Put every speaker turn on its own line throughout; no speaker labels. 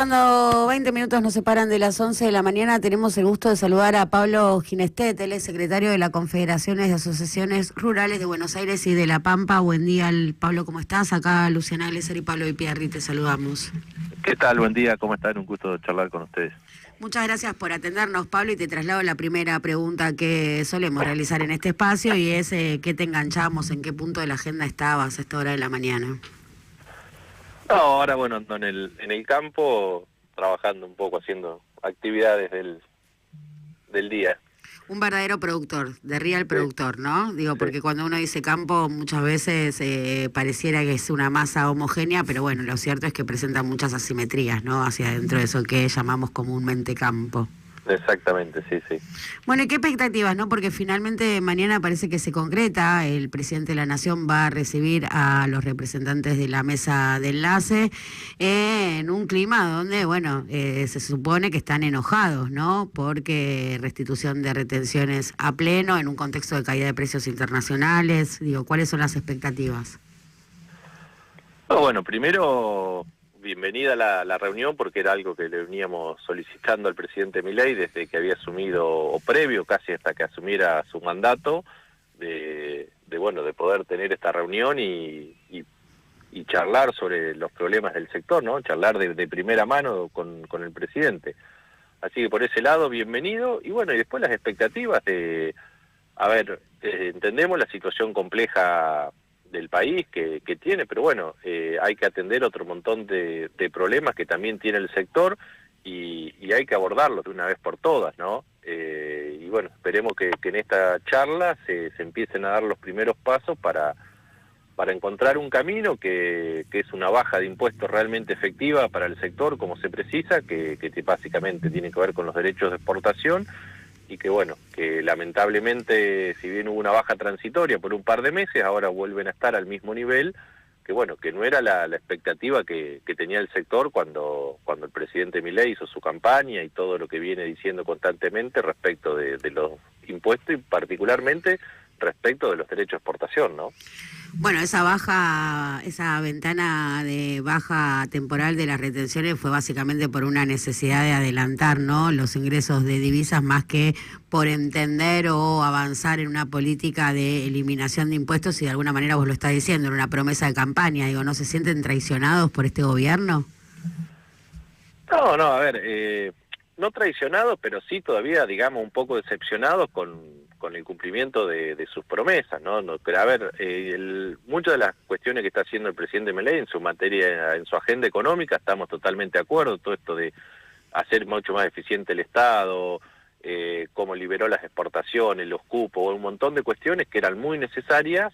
Cuando 20 minutos nos separan de las 11 de la mañana, tenemos el gusto de saludar a Pablo Ginestet, él es secretario de la Confederaciones de Asociaciones Rurales de Buenos Aires y de La Pampa. Buen día, Pablo, ¿cómo estás? Acá Luciana Glesser y Pablo Ipiarri, te saludamos.
¿Qué tal? Buen día, ¿cómo están? Un gusto charlar con ustedes.
Muchas gracias por atendernos, Pablo, y te traslado la primera pregunta que solemos realizar en este espacio, y es ¿qué te enganchamos? ¿En qué punto de la agenda estabas a esta hora de la mañana?
No, ahora bueno, ando en el campo, trabajando un poco, haciendo actividades del día.
Un verdadero productor, de real productor, ¿no? Digo, porque
Sí.
cuando uno dice campo, muchas veces pareciera que es una masa homogénea, pero bueno, lo cierto es que presenta muchas asimetrías, ¿no? Hacia dentro de eso que llamamos comúnmente campo.
Exactamente, sí, sí.
Bueno, ¿y qué expectativas, no? Porque finalmente mañana parece que se concreta, el presidente de la Nación va a recibir a los representantes de la mesa de enlace en un clima donde, bueno, se supone que están enojados, ¿no? Porque restitución de retenciones a pleno en un contexto de caída de precios internacionales. Digo, ¿cuáles son las expectativas?
No, bueno, primero, bienvenida a la reunión, porque era algo que le veníamos solicitando al presidente Milei desde que había asumido, o previo casi hasta que asumiera su mandato, de poder tener esta reunión y charlar sobre los problemas del sector, ¿no? Charlar de primera mano con el presidente. Así que por ese lado, bienvenido. Y bueno, y después las expectativas entendemos la situación compleja del país que tiene, pero bueno, hay que atender otro montón de problemas que también tiene el sector y hay que abordarlos de una vez por todas, ¿no? Y bueno, esperemos que en esta charla se empiecen a dar los primeros pasos para encontrar un camino que es una baja de impuestos realmente efectiva para el sector, como se precisa, que básicamente tiene que ver con los derechos de exportación, y que bueno, que lamentablemente, si bien hubo una baja transitoria por un par de meses, ahora vuelven a estar al mismo nivel, que bueno, que no era la expectativa que tenía el sector cuando el presidente Milei hizo su campaña y todo lo que viene diciendo constantemente respecto de los impuestos y particularmente respecto de los derechos de exportación, ¿no?
Bueno, esa ventana de baja temporal de las retenciones fue básicamente por una necesidad de adelantar, ¿no?, los ingresos de divisas, más que por entender o avanzar en una política de eliminación de impuestos, y de alguna manera vos lo estás diciendo, en una promesa de campaña. Digo, ¿no se sienten traicionados por este gobierno?
No, a ver, no traicionados, pero sí todavía, digamos, un poco decepcionados con el cumplimiento de sus promesas, ¿no? Pero a ver, muchas de las cuestiones que está haciendo el presidente Milei en su materia, en su agenda económica, estamos totalmente de acuerdo. Todo esto de hacer mucho más eficiente el Estado, cómo liberó las exportaciones, los cupos, un montón de cuestiones que eran muy necesarias.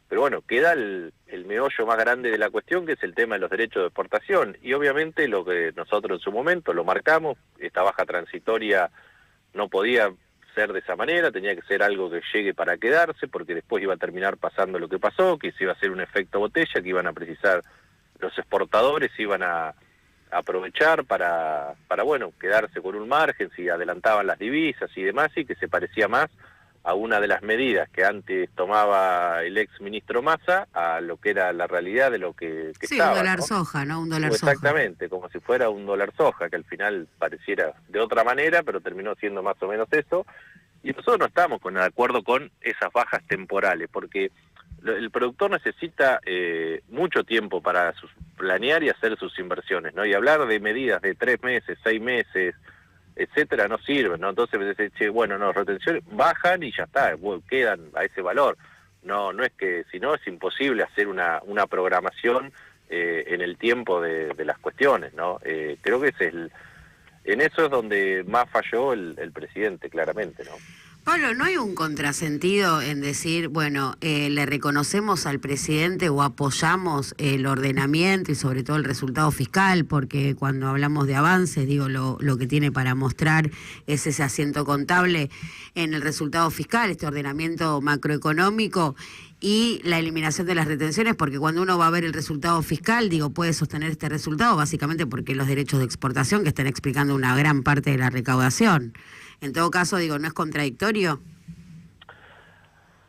Pero bueno, queda el meollo más grande de la cuestión, que es el tema de los derechos de exportación. Y obviamente lo que nosotros en su momento lo marcamos, esta baja transitoria no podía ser de esa manera, tenía que ser algo que llegue para quedarse, porque después iba a terminar pasando lo que pasó, que se iba a hacer un efecto botella, que iban a precisar los exportadores, iban a aprovechar para bueno, quedarse con un margen, si adelantaban las divisas y demás, y que se parecía más a una de las medidas que antes tomaba el ex ministro Massa a lo que era la realidad de lo que
Sí,
estaba,
un dólar
¿no?
soja, ¿no? Un dólar soja.
Exactamente, como si fuera un dólar soja, que al final pareciera de otra manera, pero terminó siendo más o menos eso. Y nosotros no estamos de acuerdo con esas bajas temporales, porque el productor necesita mucho tiempo para planear y hacer sus inversiones, ¿no? Y hablar de medidas de 3 meses, 6 meses, etcétera, no sirven, ¿no? Entonces, bueno, no, retenciones bajan y ya está, quedan a ese valor. No es que, si no, es imposible hacer una programación en el tiempo de las cuestiones, ¿no? Creo que en eso es donde más falló el presidente, claramente, ¿no?
Pablo, ¿no hay un contrasentido en decir, bueno, le reconocemos al presidente o apoyamos el ordenamiento y sobre todo el resultado fiscal? Porque cuando hablamos de avances, digo, lo que tiene para mostrar es ese asiento contable en el resultado fiscal, este ordenamiento macroeconómico y la eliminación de las retenciones, porque cuando uno va a ver el resultado fiscal, digo, puede sostener este resultado básicamente porque los derechos de exportación que están explicando una gran parte de la recaudación. En todo caso, digo, ¿no es contradictorio?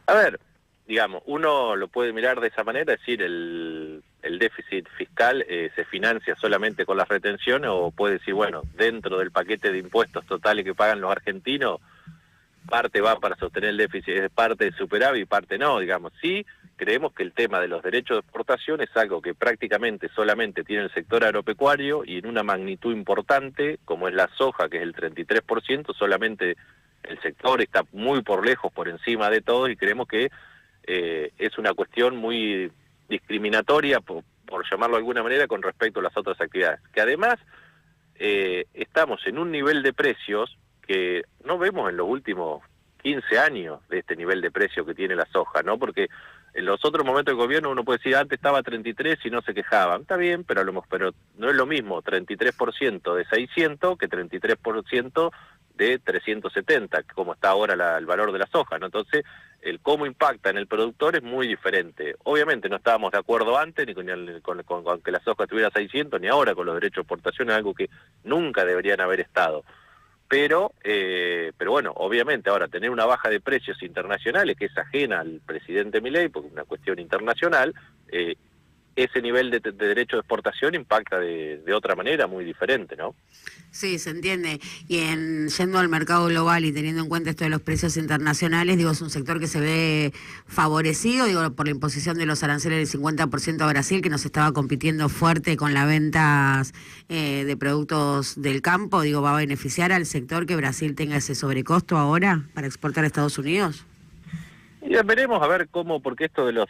A ver, digamos, uno lo puede mirar de esa manera, es decir, el déficit fiscal se financia solamente con las retenciones, o puede decir, bueno, dentro del paquete de impuestos totales que pagan los argentinos, parte va para sostener el déficit, es parte de superávit y parte no, digamos. Sí, creemos que el tema de los derechos de exportación es algo que prácticamente solamente tiene el sector agropecuario, y en una magnitud importante, como es la soja, que es el 33%, solamente el sector está muy por lejos, por encima de todo, y creemos que es una cuestión muy discriminatoria, por llamarlo de alguna manera, con respecto a las otras actividades. Que además estamos en un nivel de precios que no vemos en los últimos 15 años de este nivel de precio que tiene la soja, ¿no? Porque en los otros momentos de gobierno uno puede decir, antes estaba 33 y no se quejaban. Está bien, pero no es lo mismo 33% de 600 que 33% de 370, como está ahora el valor de la soja, ¿no? Entonces, el cómo impacta en el productor es muy diferente. Obviamente no estábamos de acuerdo antes, ni con que la soja estuviera a 600, ni ahora con los derechos de exportación, es algo que nunca deberían haber estado. Pero bueno, obviamente ahora tener una baja de precios internacionales que es ajena al presidente Milei, porque es una cuestión internacional, ese nivel de derecho de exportación impacta de otra manera muy diferente, ¿no?
Sí, se entiende. Y yendo al mercado global y teniendo en cuenta esto de los precios internacionales, digo, es un sector que se ve favorecido, digo, por la imposición de los aranceles del 50% a Brasil, que nos estaba compitiendo fuerte con las ventas de productos del campo. Digo, ¿va a beneficiar al sector que Brasil tenga ese sobrecosto ahora para exportar a Estados Unidos?
Y veremos a ver cómo, porque esto de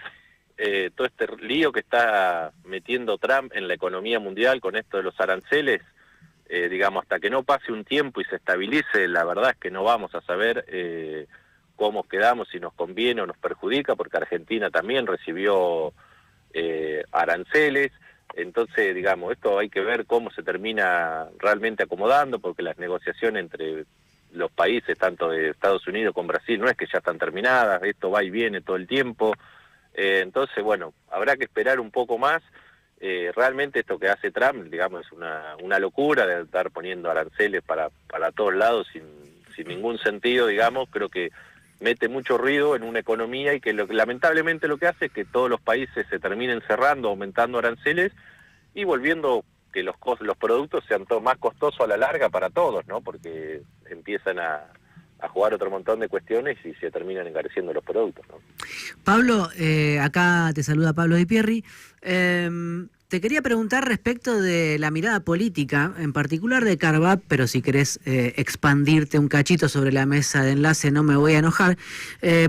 todo este lío que está metiendo Trump en la economía mundial con esto de los aranceles, digamos, hasta que no pase un tiempo y se estabilice, la verdad es que no vamos a saber cómo quedamos, si nos conviene o nos perjudica, porque Argentina también recibió aranceles. Entonces, digamos, esto hay que ver cómo se termina realmente acomodando, porque las negociaciones entre los países, tanto de Estados Unidos con Brasil, no es que ya están terminadas, esto va y viene todo el tiempo. Entonces, bueno, habrá que esperar un poco más. Realmente esto que hace Trump, digamos, es una locura de estar poniendo aranceles para todos lados sin ningún sentido, digamos. Creo que mete mucho ruido en una economía y que lamentablemente lo que hace es que todos los países se terminen cerrando, aumentando aranceles y volviendo que los productos sean todo más costosos a la larga para todos, ¿no? Porque empiezan a jugar otro montón de cuestiones y se terminan encareciendo los productos, ¿no?
Pablo, acá te saluda Pablo Di Pierri. Te quería preguntar respecto de la mirada política, en particular de Carvat, pero si querés expandirte un cachito sobre la mesa de enlace no me voy a enojar,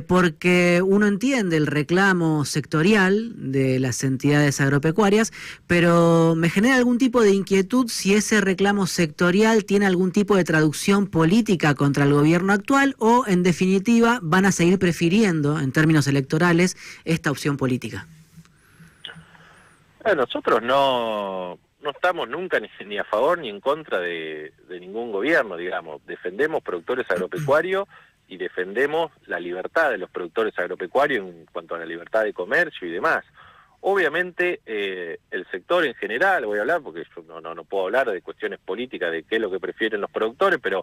porque uno entiende el reclamo sectorial de las entidades agropecuarias, pero me genera algún tipo de inquietud si ese reclamo sectorial tiene algún tipo de traducción política contra el gobierno actual o, en definitiva, van a seguir prefiriendo, en términos electorales, esta opción política.
Nosotros no estamos nunca ni a favor ni en contra de ningún gobierno, digamos. Defendemos productores agropecuarios y defendemos la libertad de los productores agropecuarios en cuanto a la libertad de comercio y demás. Obviamente el sector en general, voy a hablar porque yo no puedo hablar de cuestiones políticas, de qué es lo que prefieren los productores, pero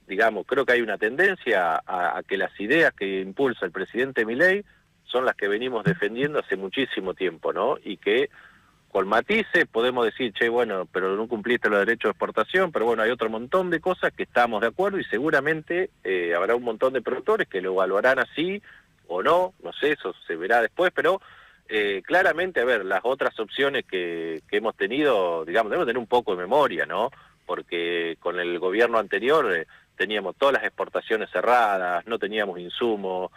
digamos, creo que hay una tendencia a que las ideas que impulsa el presidente Milei son las que venimos defendiendo hace muchísimo tiempo, ¿no? Y que con matices podemos decir, che, bueno, pero no cumpliste los derechos de exportación, pero bueno, hay otro montón de cosas que estamos de acuerdo y seguramente habrá un montón de productores que lo evaluarán así o no sé, eso se verá después, pero claramente, a ver, las otras opciones que hemos tenido, digamos, debemos tener un poco de memoria, ¿no? Porque con el gobierno anterior teníamos todas las exportaciones cerradas, no teníamos insumos,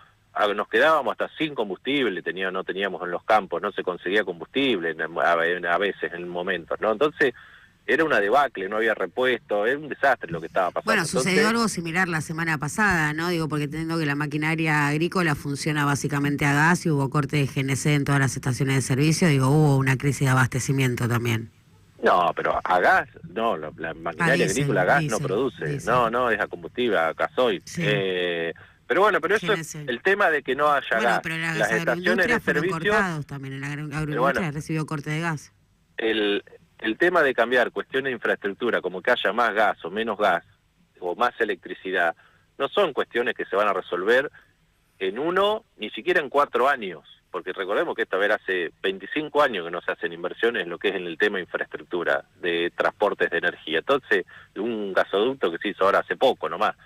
nos quedábamos hasta sin combustible, no teníamos en los campos, no se conseguía combustible a veces en momentos, ¿no? Entonces era una debacle, no había repuesto, era un desastre lo que estaba pasando.
Bueno, sucedió algo similar la semana pasada, ¿no? Digo, porque teniendo que la maquinaria agrícola funciona básicamente a gas y hubo corte de GNC en todas las estaciones de servicio, digo, hubo una crisis de abastecimiento también.
No, pero a gas, no, la maquinaria agrícola a gas no produce, no, es a combustible, a gasoil. Sí. Pero bueno, eso es el tema de que no haya gas.
Pero
las estaciones de servicio
cortados también, en la agroindustria recibió corte de gas.
El tema de cambiar cuestiones de infraestructura, como que haya más gas o menos gas, o más electricidad, no son cuestiones que se van a resolver en ni siquiera en 4 años. porque recordemos que esta vez hace 25 años que no se hacen inversiones en lo que es en el tema de infraestructura, de transportes de energía. Entonces, un gasoducto que se hizo ahora hace poco nomás,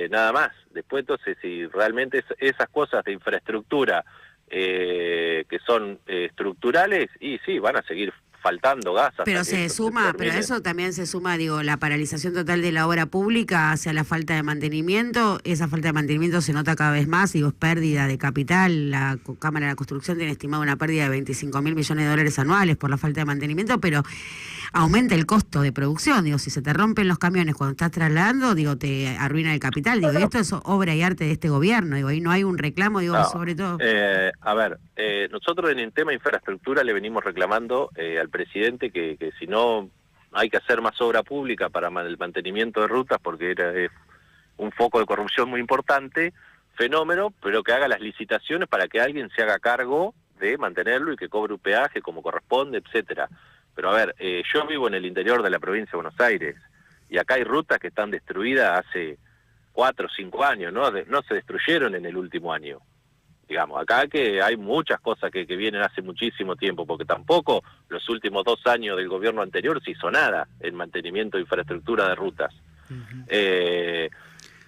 nada más. Después, entonces, si realmente esas cosas de infraestructura que son estructurales, y sí, van a seguir faltando gas.
Pero se suma, pero eso también se suma, digo, la paralización total de la obra pública hacia la falta de mantenimiento. Esa falta de mantenimiento se nota cada vez más, digo, es pérdida de capital. La Cámara de la Construcción tiene estimado una pérdida de 25.000 millones de dólares anuales por la falta de mantenimiento, pero aumenta el costo de producción. Digo, si se te rompen los camiones cuando estás trasladando, digo, te arruina el capital. Digo, y esto es obra y arte de este gobierno. Digo, ahí no hay un reclamo, digo, sobre todo.
A ver, nosotros en el tema de infraestructura le venimos reclamando al presidente que si no hay que hacer más obra pública para el mantenimiento de rutas, porque es un foco de corrupción muy importante, fenómeno, pero que haga las licitaciones para que alguien se haga cargo de mantenerlo y que cobre un peaje como corresponde, etcétera. Pero a ver, yo vivo en el interior de la provincia de Buenos Aires y acá hay rutas que están destruidas hace 4 o 5 años, no se destruyeron en el último año. Digamos, acá que hay muchas cosas que vienen hace muchísimo tiempo, porque tampoco los últimos 2 años del gobierno anterior se hizo nada en mantenimiento de infraestructura de rutas.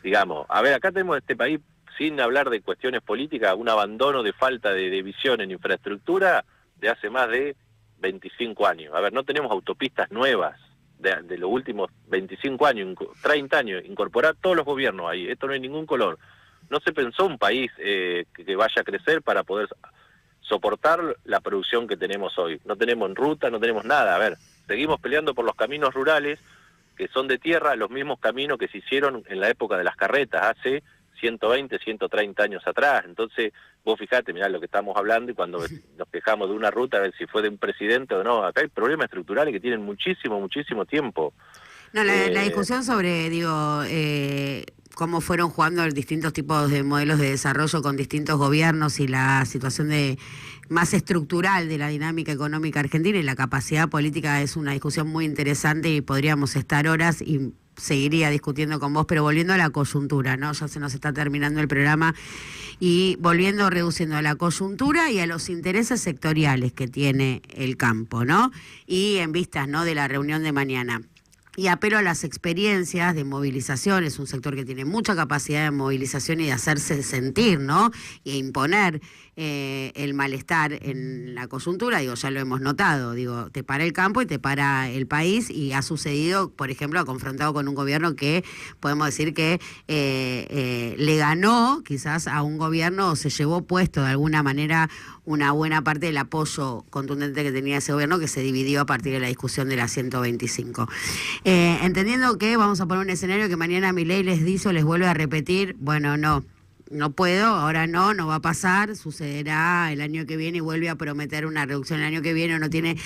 Digamos, a ver, acá tenemos este país, sin hablar de cuestiones políticas, un abandono de falta de visión en infraestructura de hace más de 25 años. A ver, no tenemos autopistas nuevas de los últimos 25 años, 30 años, incorporar todos los gobiernos ahí, esto no hay ningún color. No se pensó un país que vaya a crecer para poder soportar la producción que tenemos hoy. No tenemos ruta, no tenemos nada. A ver, seguimos peleando por los caminos rurales, que son de tierra, los mismos caminos que se hicieron en la época de las carretas, hace 120, 130 años atrás. Entonces, vos fijate, mirá lo que estamos hablando, y cuando nos quejamos de una ruta, a ver si fue de un presidente o no, acá hay problemas estructurales que tienen muchísimo tiempo.
No, la discusión sobre, digo, cómo fueron jugando distintos tipos de modelos de desarrollo con distintos gobiernos y la situación más estructural de la dinámica económica argentina y la capacidad política es una discusión muy interesante y podríamos estar horas y seguiría discutiendo con vos, pero volviendo a la coyuntura, ¿no? Ya se nos está terminando el programa y reduciendo a la coyuntura y a los intereses sectoriales que tiene el campo, ¿no? Y en vistas, ¿no?, de la reunión de mañana. Y apelo a las experiencias de movilización, es un sector que tiene mucha capacidad de movilización y de hacerse sentir, ¿no? Y imponer el malestar en la coyuntura, digo, ya lo hemos notado, digo, te para el campo y te para el país, y ha sucedido, por ejemplo, ha confrontado con un gobierno que podemos decir que le ganó quizás a un gobierno, o se llevó puesto de alguna manera una buena parte del apoyo contundente que tenía ese gobierno, que se dividió a partir de la discusión de la 125. Entendiendo que vamos a poner un escenario que mañana Milei les dice o les vuelve a repetir, bueno, no puedo, ahora no va a pasar, sucederá el año que viene, y vuelve a prometer una reducción el año que viene, o no tiene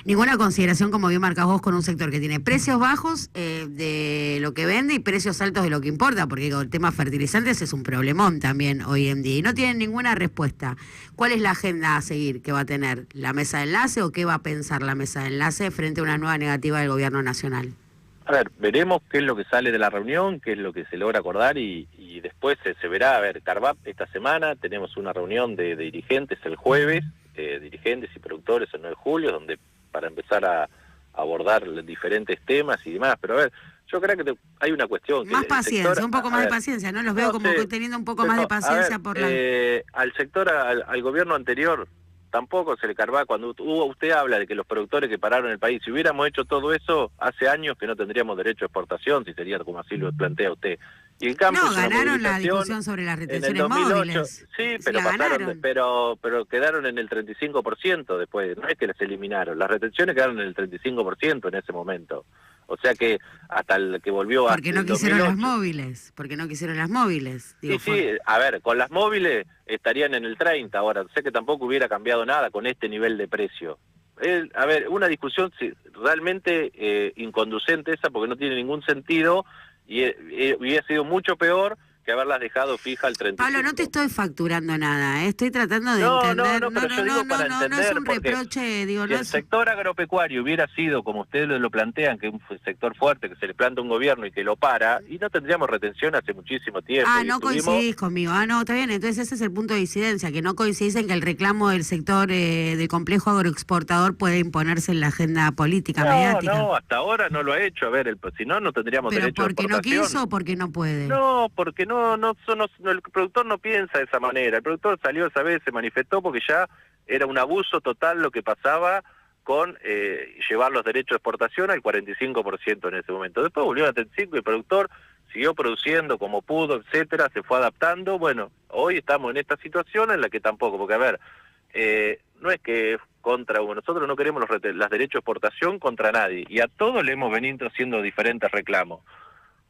ninguna consideración, como bien marcás vos, con un sector que tiene precios bajos de lo que vende y precios altos de lo que importa, porque digo, el tema fertilizantes es un problemón también hoy en día, y no tienen ninguna respuesta. ¿Cuál es la agenda a seguir que va a tener la mesa de enlace, o qué va a pensar la mesa de enlace frente a una nueva negativa del gobierno nacional?
A ver, veremos qué es lo que sale de la reunión, qué es lo que se logra acordar, y después se verá. A ver, Carvap, esta semana tenemos una reunión de dirigentes el jueves, dirigentes y productores el 9 de julio, donde para empezar a abordar los diferentes temas y demás. Pero a ver, yo creo que hay una cuestión.
Más paciencia, un poco más de paciencia, ¿no? Los veo como teniendo un poco más de paciencia por la...
Al sector, al gobierno anterior, tampoco se le cargaba. Cuando usted habla de que los productores que pararon el país, si hubiéramos hecho todo eso hace años, que no tendríamos derecho a exportación, si sería como así lo plantea usted. Y en cambio,
no, ganaron la discusión sobre las retenciones móviles.
Sí, pero pero quedaron en el 35% después, no es que las eliminaron, las retenciones quedaron en el 35% en ese momento. O sea que hasta el que volvió a...
Porque no quisieron las móviles, porque no quisieron las móviles. Digo,
sí, a ver, con las móviles estarían en el 30 ahora, sé que tampoco hubiera cambiado nada con este nivel de precio. A ver, una discusión realmente inconducente esa, porque no tiene ningún sentido, y hubiera sido mucho peor que haberlas dejado fija al 35.
Pablo, no te estoy facturando nada, estoy tratando de entender.
No, pero yo digo para entender,
no es un
porque
reproche, digo,
si
no
el
es...
sector agropecuario hubiera sido, como ustedes lo plantean, que es un sector fuerte, que se le planta un gobierno y que lo para, y no tendríamos retención hace muchísimo tiempo.
Ah, no coincidís conmigo. Ah, no, está bien. Entonces ese es el punto de disidencia, que no coincidís en que el reclamo del sector del complejo agroexportador puede imponerse en la agenda política, mediática.
No, hasta ahora no lo ha hecho. A ver, si no, no tendríamos derecho a exportación.
¿Pero porque no quiso o porque no puede?
No, porque el productor no piensa de esa manera. El productor salió esa vez, se manifestó porque ya era un abuso total lo que pasaba con llevar los derechos de exportación al 45% en ese momento. Después volvió a 35% y el productor siguió produciendo como pudo, etcétera, se fue adaptando. Bueno, hoy estamos en esta situación en la que tampoco, porque a ver, no es que contra uno, nosotros no queremos los derechos de exportación contra nadie, y a todos le hemos venido haciendo diferentes reclamos.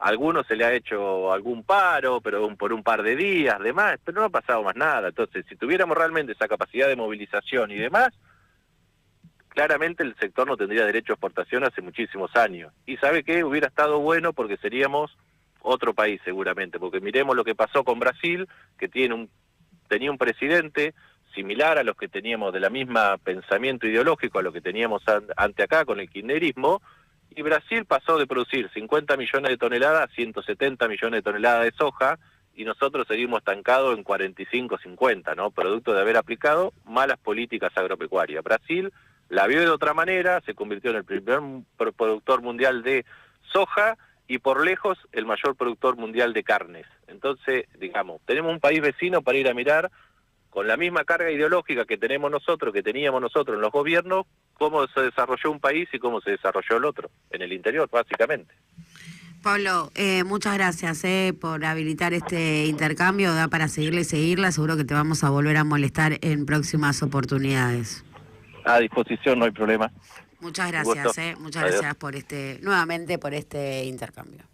A algunos se le ha hecho algún paro, pero por un par de días, demás, pero no ha pasado más nada. Entonces, si tuviéramos realmente esa capacidad de movilización y demás, claramente el sector no tendría derecho a exportación hace muchísimos años. Y ¿sabe qué? Hubiera estado bueno porque seríamos otro país seguramente, porque miremos lo que pasó con Brasil, que tenía un presidente similar a los que teníamos de la misma pensamiento ideológico a lo que teníamos ante acá con el kirchnerismo, y Brasil pasó de producir 50 millones de toneladas a 170 millones de toneladas de soja, y nosotros seguimos estancados en 45, 50, ¿no? Producto de haber aplicado malas políticas agropecuarias. Brasil la vio de otra manera, se convirtió en el primer productor mundial de soja y por lejos el mayor productor mundial de carnes. Entonces, digamos, tenemos un país vecino para ir a mirar con la misma carga ideológica que tenemos nosotros, que teníamos nosotros en los gobiernos, cómo se desarrolló un país y cómo se desarrolló el otro, en el interior, básicamente.
Pablo, muchas gracias por habilitar este intercambio, da para seguirla, seguro que te vamos a volver a molestar en próximas oportunidades.
A disposición, no hay problema.
Muchas gracias, muchas gracias nuevamente por este intercambio.